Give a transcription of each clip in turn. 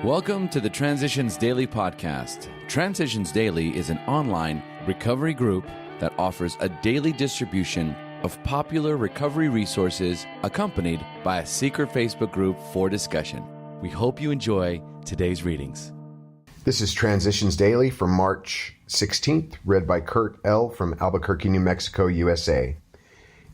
Welcome to the Transitions Daily podcast. Transitions Daily is an online recovery group that offers a daily distribution of popular recovery resources accompanied by a secret Facebook group for discussion. We hope you enjoy today's readings. This is Transitions Daily for March 16th, read by Kurt L. from Albuquerque, New Mexico, USA.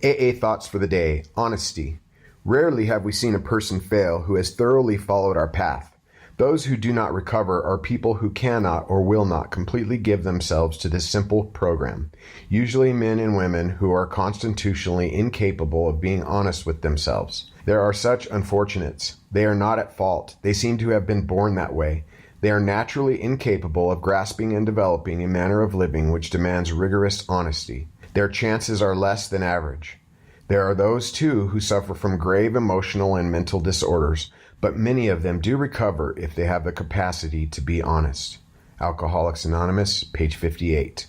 AA Thoughts for the Day. Honesty. Rarely have we seen a person fail who has thoroughly followed our path. Those who do not recover are people who cannot or will not completely give themselves to this simple program, usually men and women who are constitutionally incapable of being honest with themselves. There are such unfortunates. They are not at fault. They seem to have been born that way. They are naturally incapable of grasping and developing a manner of living which demands rigorous honesty. Their chances are less than average. There are those, too, who suffer from grave emotional and mental disorders, but many of them do recover if they have the capacity to be honest. Alcoholics Anonymous, page 58.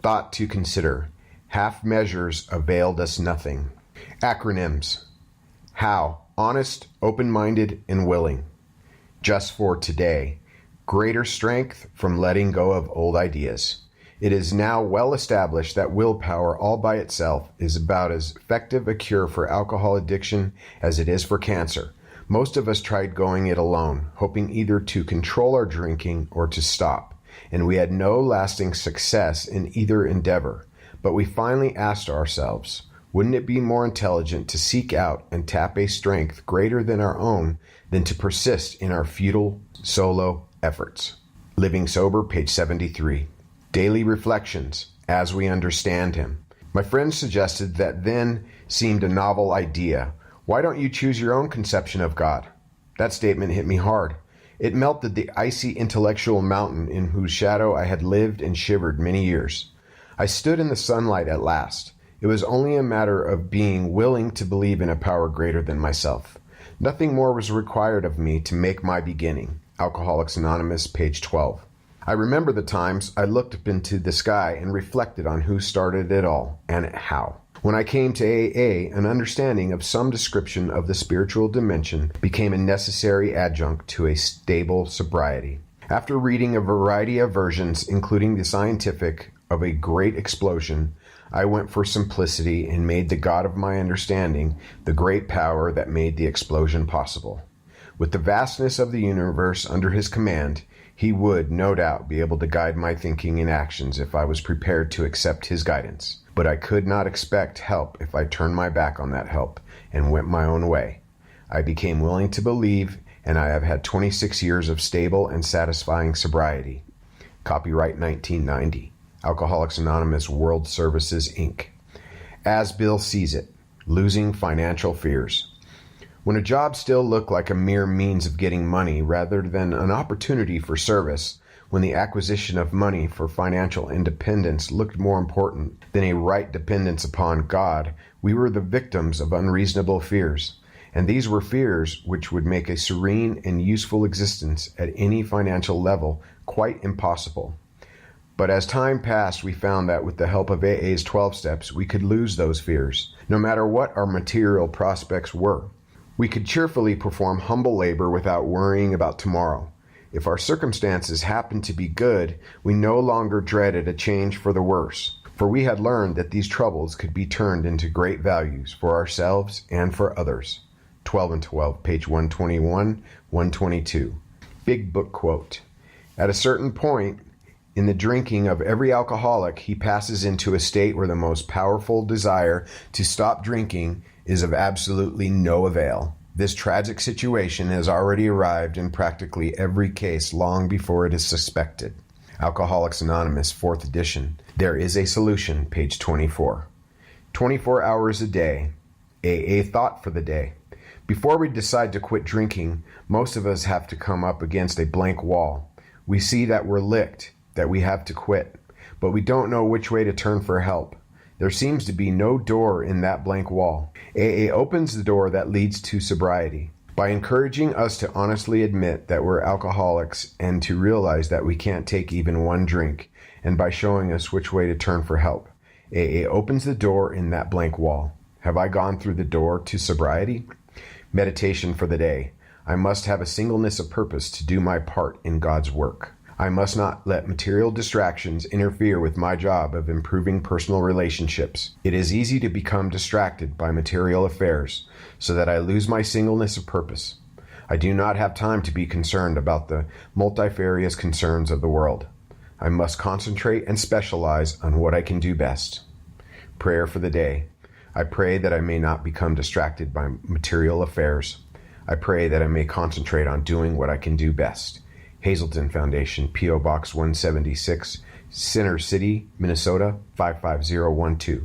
Thought to consider. Half measures availed us nothing. Acronyms. HOW. Honest, open-minded, and willing. Just for today. Greater strength from letting go of old ideas. It is now well established that willpower all by itself is about as effective a cure for alcohol addiction as it is for cancer. Most of us tried going it alone, hoping either to control our drinking or to stop, and we had no lasting success in either endeavor. But we finally asked ourselves, wouldn't it be more intelligent to seek out and tap a strength greater than our own than to persist in our futile solo efforts? Living Sober, page 73. Daily Reflections, as we understand him. My friend suggested that then seemed a novel idea. Why don't you choose your own conception of God? That statement hit me hard. It melted the icy intellectual mountain in whose shadow I had lived and shivered many years. I stood in the sunlight at last. It was only a matter of being willing to believe in a power greater than myself. Nothing more was required of me to make my beginning. Alcoholics Anonymous, page 12. I remember the times I looked up into the sky and reflected on who started it all and how. When I came to AA, an understanding of some description of the spiritual dimension became a necessary adjunct to a stable sobriety. After reading a variety of versions, including the scientific of a great explosion, I went for simplicity and made the God of my understanding the great power that made the explosion possible. With the vastness of the universe under his command, he would, no doubt, be able to guide my thinking and actions if I was prepared to accept his guidance. But I could not expect help if I turned my back on that help and went my own way. I became willing to believe, and I have had 26 years of stable and satisfying sobriety. Copyright 1990. Alcoholics Anonymous World Services, Inc. As Bill sees it, losing financial fears. When a job still looked like a mere means of getting money rather than an opportunity for service, when the acquisition of money for financial independence looked more important than a right dependence upon God, we were the victims of unreasonable fears. And these were fears which would make a serene and useful existence at any financial level quite impossible. But as time passed, we found that with the help of AA's 12 steps, we could lose those fears, no matter what our material prospects were. We could cheerfully perform humble labor without worrying about tomorrow. If our circumstances happened to be good, we no longer dreaded a change for the worse, for we had learned that these troubles could be turned into great values for ourselves and for others. 12 and 12, page 121, 122. Big Book quote. At a certain point in the drinking of every alcoholic, he passes into a state where the most powerful desire to stop drinking is of absolutely no avail. This tragic situation has already arrived in practically every case long before it is suspected. Alcoholics Anonymous, 4th edition. There is a solution, page 24. 24 hours a day. AA Thought for the Day. Before we decide to quit drinking, most of us have to come up against a blank wall. We see that we're licked, that we have to quit, but we don't know which way to turn for help. There seems to be no door in that blank wall. AA opens the door that leads to sobriety by encouraging us to honestly admit that we're alcoholics and to realize that we can't take even one drink, and by showing us which way to turn for help. AA opens the door in that blank wall. Have I gone through the door to sobriety? Meditation for the day. I must have a singleness of purpose to do my part in God's work. I must not let material distractions interfere with my job of improving personal relationships. It is easy to become distracted by material affairs, so that I lose my singleness of purpose. I do not have time to be concerned about the multifarious concerns of the world. I must concentrate and specialize on what I can do best. Prayer for the day. I pray that I may not become distracted by material affairs. I pray that I may concentrate on doing what I can do best. Hazelton Foundation, P.O. Box 176, Center City, Minnesota 55012.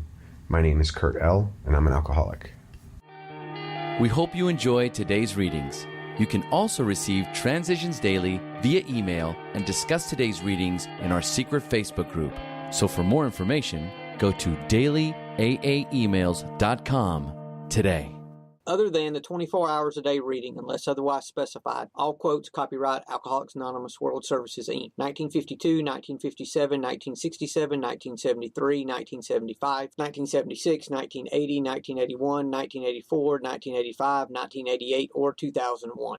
My name is Kurt L., and I'm an alcoholic. We hope you enjoyed today's readings. You can also receive Transitions Daily via email and discuss today's readings in our secret Facebook group. So for more information, go to dailyaaemails.com today. Other than the 24 hours a day reading, unless otherwise specified, all quotes copyright Alcoholics Anonymous World Services, Inc. 1952, 1957, 1967, 1973, 1975, 1976, 1980, 1981, 1984, 1985, 1988, or 2001.